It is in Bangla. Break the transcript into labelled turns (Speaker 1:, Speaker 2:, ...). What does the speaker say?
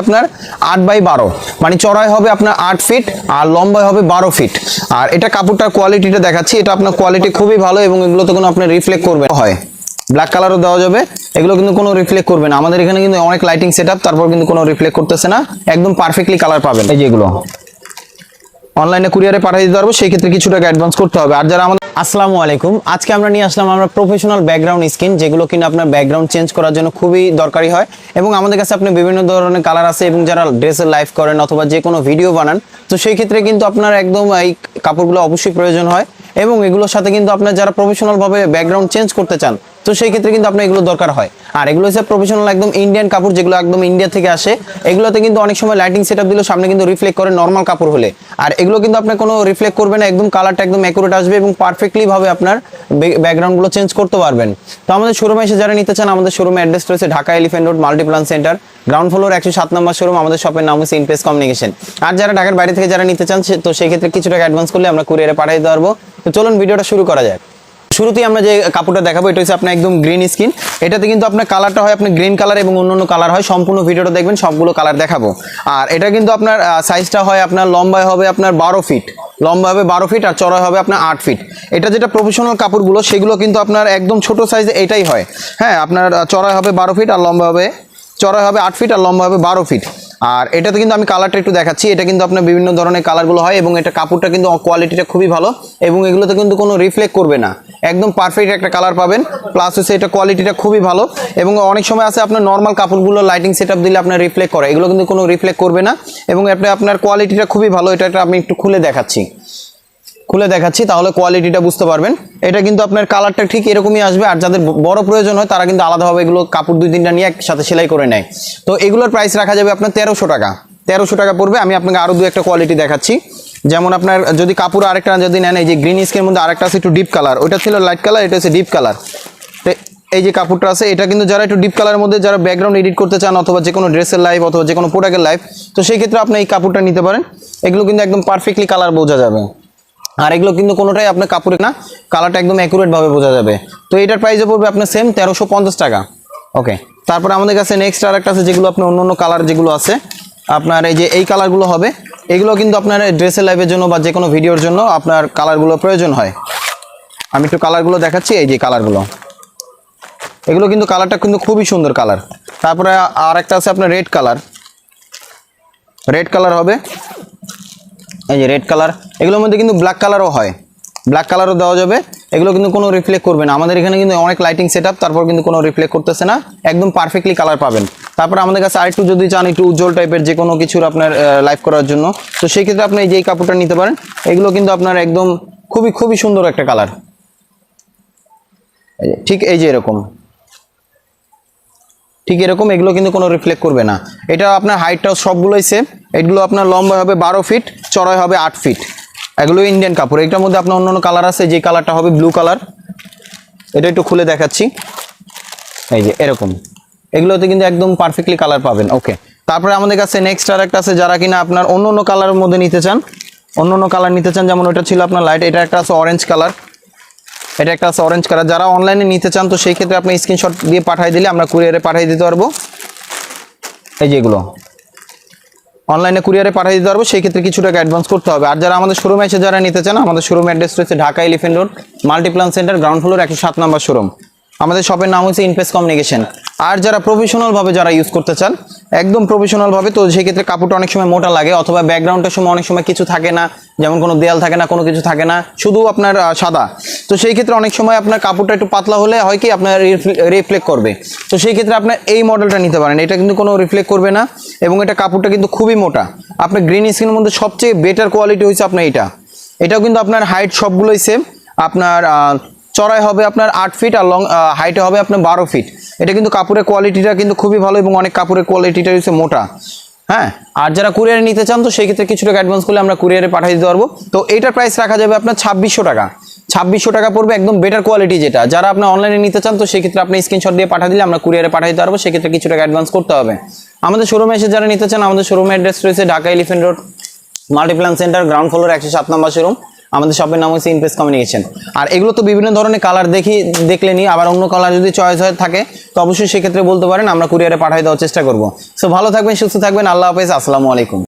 Speaker 1: আপনার 8x12 মানে চড়াই হবে আপনার 8 ফিট আর লম্বায় হবে 12 ফিট। আর এটা কাপড়টার কোয়ালিটিটা দেখাচ্ছি, এটা আপনার কোয়ালিটি খুবই ভালো এবং এগুলোতে কোনো আপনার রিফ্লেক্ট করবে না হয়। ব্ল্যাক কালারও দেওয়া যাবে, এগুলো কিন্তু কোনো রিফ্লেক্ট করবে না। আমাদের এখানে কিন্তু অনেক লাইটিং সেটআপ, তারপর কিন্তু কোনো রিফ্লেক্ট করতেছে না, একদম পারফেক্টলি কালার পাবেন। এই যেগুলো অনলাইনে কুরিয়ারে পাঠিয়ে দিতে পারবো, সেই ক্ষেত্রে কিছু টাকা অ্যাডভান্স করতে হবে। আর যারা আমাদের আসসালামু আলাইকুম, আজকে আমরা নিয়ে আসলাম আমরা প্রফেশনাল ব্যাকগ্রাউন্ড স্কিন, যেগুলো কিনা আপনার ব্যাকগ্রাউন্ড চেঞ্জ করার জন্য খুবই দরকারি হয় এবং আমাদের কাছে আপনি বিভিন্ন ধরনের কালার আছে এবং যারা ড্রেসের লাইভ করেন অথবা যে কোনো ভিডিও বানান, তো সেই ক্ষেত্রে কিন্তু আপনার একদম এই কাপড়গুলো অবশ্যই প্রয়োজন হয় এবং এগুলোর সাথে কিন্তু আপনার যারা প্রফেশনাল ভাবে ব্যাকগ্রাউন্ড চেঞ্জ করতে চান, তো সেই ক্ষেত্রে কিন্তু আপনার এগুলো দরকার হয়। আর এগুলো হচ্ছে প্রফেশনাল একদম ইন্ডিয়ান কাপড়, যেগুলো একদম ইন্ডিয়া থেকে আসে। এগুলোতে কিন্তু অনেক সময় লাইটিং সেটআপ দিলে সামনে কিন্তু রিফ্লেক্ট করে নরমাল কাপড় হলে, আর এগুলো কিন্তু আপনার কোনো রিফ্লেক্ট করবে না, একদম কালারটা একদম অ্যাকুরেট আসবে এবং পারফেক্টলি ভাবে আপনার ব্যাকগ্রাউন্ডগুলো চেঞ্জ করতে পারবেন। তো আমাদের শোরুমে এসে যারা নিতে চান, আমাদের শোরুমে অ্যাড্রেস রয়েছে Dhaka elephant road Multiplan centre, ground floor 107 নম্বর শোরুম। আমাদের শপের নাম হচ্ছে ইনপেস কমিউনিকেশন। আর যারা ঢাকার বাইরে থেকে যারা নিতে চান, তো সেই ক্ষেত্রে কিছু টাকা অ্যাডভান্স করলে আমরা কুরিয়ারে পাঠিয়ে দিতে পারবো। তো চলুন ভিডিওটা শুরু করা যাক। শুরুতেই আমরা যে কাপড়টা দেখাবো, এটা হচ্ছে আপনার একদম গ্রিন স্কিন। এটাতে কিন্তু আপনার কালারটা হয় আপনার গ্রিন কালার এবং অন্যান্য কালার হয়। সম্পূর্ণ ভিডিওটা দেখবেন, সবগুলো কালার দেখাবো। আর এটা কিন্তু আপনার সাইজটা হয় আপনার লম্বায় হবে আপনার 12 ফিট, লম্বা হবে 12 ফিট আর চড়াই হবে আপনার 8 ফিট। এটা যেটা প্রফেশনাল কাপড়গুলো, সেগুলো কিন্তু আপনার একদম ছোট সাইজে এটাই হয়। হ্যাঁ, আপনার চড়াই হবে 12 ফিট আর লম্বা হবে, চড়াই হবে 8 ফিট আর লম্বা হবে 12 ফিট। আর এটাতে কিন্তু আমি কালারটা একটু দেখাচ্ছি, এটা কিন্তু আপনার বিভিন্ন ধরনের কালারগুলো হয় এবং এটা কাপড়টা কিন্তু কোয়ালিটিটা খুবই ভালো এবং এগুলোতে কিন্তু কোনো রিফ্লেক্ট করবে না, একদম পারফেক্ট একটা কালার পাবেন। প্লাস হচ্ছে এটা কোয়ালিটিটা খুবই ভালো এবং অনেক সময় আছে আপনার নর্মাল কাপড়গুলো লাইটিং সেটআপ দিলে আপনার রিফ্লেক্ট করে, এগুলো কিন্তু কোনো রিফ্লেক্ট করবে না এবং আপনার কোয়ালিটিটা খুবই ভালো। এটা আমি একটু খুলে দেখাচ্ছি তাহলে কোয়ালিটিটা বুঝতে পারবেন। এটা কিন্তু আপনার কালারটা ঠিক এরকমই আসবে। আর যাদের বড় প্রয়োজন হয় তারা কিন্তু আলাদাভাবে এগুলো কাপড় 2-3টা নিয়ে একসাথে সেলাই করে নেয়। তো এগুলোর প্রাইস রাখা যাবে আপনার 1300 টাকা। 1300 টাকা পড়বে। আমি আপনাকে আরো 2-একটা কোয়ালিটি দেখাচ্ছি। যেমন আপনার যদি কাপড় আরেকটা যদি নেন, এই যে গ্রিন স্কিনের মধ্যে আরেকটা আছে একটু ডিপ কালার, ওইটা ছিল লাইট কালার, এটা হচ্ছে ডিপ কালার। তো এই যে কাপড়টা আছে, এটা কিন্তু যারা একটু ডিপ কালারের মধ্যে যারা ব্যাকগ্রাউন্ড এডিট করতে চান অথবা যে কোনো ড্রেসের লাইভ অথবা যে কোনো প্রোডাক্টের লাইভ, তো সেই ক্ষেত্রে আপনি এই কাপড়টা নিতে পারেন। এগুলো কিন্তু একদম পারফেক্টলি কালার বোঝা যাবে। আর এগুলো কিন্তু কোনোটাই আপনার কাপড়ে না, কালারটা একদম অ্যাকুরেট ভাবে বোঝা যাবে। তো এটার প্রাইসে পড়বে আপনার সেম 1350 টাকা। ওকে, তারপরে আমাদের কাছে নেক্সট আরেকটা আছে, যেগুলো আপনার অন্য কালার যেগুলো আছে আপনার এই যে এই কালারগুলো হবে, এগুলো কিন্তু আপনার ড্রেসের লাইভের জন্য বা যে কোনো ভিডিওর জন্য আপনার কালারগুলো প্রয়োজন হয়। আমি একটু কালারগুলো দেখাচ্ছি, এই যে কালারগুলো, এগুলো কিন্তু কালারটা কিন্তু খুবই সুন্দর কালার। তারপরে আর একটা আছে আপনার রেড কালার হবে, এই যে রেড কালার। এগুলোর মধ্যে কিন্তু ব্ল্যাক কালারও হয়, ব্ল্যাক কালারও দেওয়া যাবে। এগুলো কিন্তু কোনো রিফ্লেক্ট করবে না। আমাদের এখানে কিন্তু অনেক লাইটিং সেটআপ, তারপর কিন্তু কোনো রিফ্লেক্ট করতেছে না, একদম পারফেক্টলি কালার পাবেন। তারপর আমাদের কাছে আরেকটু যদি চান একটু উজ্জ্বল টাইপের যে কোনো কিছুর আপনার লাইভ করার জন্য, তো সেই ক্ষেত্রে আপনি এই যে এই কাপড়টা নিতে পারেন। এগুলো কিন্তু আপনার একদম খুবই সুন্দর একটা কালার, ঠিক এই যে এরকম, ঠিক এরকম। এগুলো কিন্তু কোনো রিফ্লেক্ট করবে না। এটা আপনার হাইটটাও সবগুলোই সেম। এগুলো আপনার লম্বা হবে 12 ফিট, চড়াই হবে 8 ফিট। এগুলো ইন্ডিয়ান কাপড়। এটার মধ্যে আপনার অন্য কালার আছে, যে কালারটা হবে ব্লু কালার, এটা একটু খুলে দেখাচ্ছি, এই যে এরকম। এগুলোতে কিন্তু একদম পারফেক্টলি কালার পাবেন। ওকে, তারপরে আমাদের কাছে নেক্সট আর একটা আছে, যারা কিনা আপনার অন্য কালারের মধ্যে নিতে চান, কালার নিতে চান, যেমন ওটা ছিল আপনার লাইট, এটা একটা আছে অরেঞ্জ কালার, এটা একটা আছে অরেঞ্জ কালার। যারা অনলাইনে নিতে চান, তো সেই ক্ষেত্রে আপনি স্ক্রিনশট দিয়ে পাঠিয়ে দিলে আমরা কুরিয়ারে পাঠিয়ে দিতে পারবো। এই যেগুলো অনলাইনে কুরিয়ারে পাঠিয়ে দিতে পারবো, সেই ক্ষেত্রে কিছু টাকা অ্যাডভান্স করতে হবে। আর যারা আমাদের শোরুমে এসে যারা নিতে চান, আমাদের শোরুম অ্যাড্রেস রয়েছে Dhaka elephant road Multiplan centre, ground floor 107 নম্বর শোরুম। আমাদের শপের নাম হচ্ছে ইনপেস কমিউনিকেশন। আর যারা প্রফেশনাল ভাবে যারা ইউজ করতে চান, একদম প্রফেশনাল ভাবে, তো সেই ক্ষেত্রে কাপড়টা অনেক সময় মোটা লাগে অথবা ব্যাকগ্রাউন্ডের সময় অনেক সময় কিছু থাকে না, যেমন কোনো দেয়াল থাকে না, কোনো কিছু থাকে না, শুধু আপনার সাদা। তো সেই ক্ষেত্রে অনেক সময় আপনার কাপড়টা একটু পাতলা হলে হয় কি আপনার রিফ্লেক্ট করবে। তো সেই ক্ষেত্রে আপনার এই মডেলটা নিতে পারেন। এটা কিন্তু কোনো রিফ্লেক্ট করবে না এবং এটা কাপড়টা কিন্তু খুবই মোটা। আপনার গ্রিন স্কিনের মধ্যে সবচেয়ে বেটার কোয়ালিটি হচ্ছে আপনার এটাও কিন্তু আপনার হাইট সবগুলোই সেম। আপনার চড়াই হবে আপনার 8 ফিট আর হাইটে হবে আপনার 12 ফিট। এটা কিন্তু কাপড়ের কোয়ালিটিটা কিন্তু খুবই ভালো এবং অনেক কাপড়ের কোয়ালিটিটা হচ্ছে মোটা। হ্যাঁ, আর যারা কুরিয়ারে নিতে চান, তো সেই ক্ষেত্রে কিছু টাকা অ্যাডভান্স করলে আমরা কুরিয়ারে পাঠিয়ে দিতে পারবো। তো এইটার প্রাইস রাখা যাবে আপনার 2600 টাকা। 2600 টাকা পড়বে, একদম বেটার কোয়ালিটি যেটা। যারা আপনি অনলাইনে নিতে চান, তো সেই ক্ষেত্রে আপনি স্ক্রিনশট দিয়ে পাঠিয়ে দিলে আমরা কুরিয়ারে পাঠিয়ে দিতে পারবো, সেক্ষেত্রে কিছু টাকা অ্যাডভান্স করতে হবে। আমাদের শোরুমে এসে যারা নিতে চান, আমাদের শোরুমের অ্যাড্রেস রয়েছে Dhaka elephant road Multiplan centre, ground floor 107 নম্বর শোরুম। আমাদের শপের নাম হচ্ছে ইনপ্রেস কমিউনিকেশন। আর এগুলো তো বিভিন্ন ধরনের কালার দেখলেনি, আবার অন্য কালার যদি চয়েস হয়ে থাকে তো অবশ্যই সেক্ষেত্রে বলতে পারেন, আমরা কুরিয়ারে পাঠিয়ে দেওয়ার চেষ্টা করবো। সো ভালো থাকবেন, সুস্থ থাকবেন, আল্লাহ হাফেজ, আসসালামু আলাইকুম।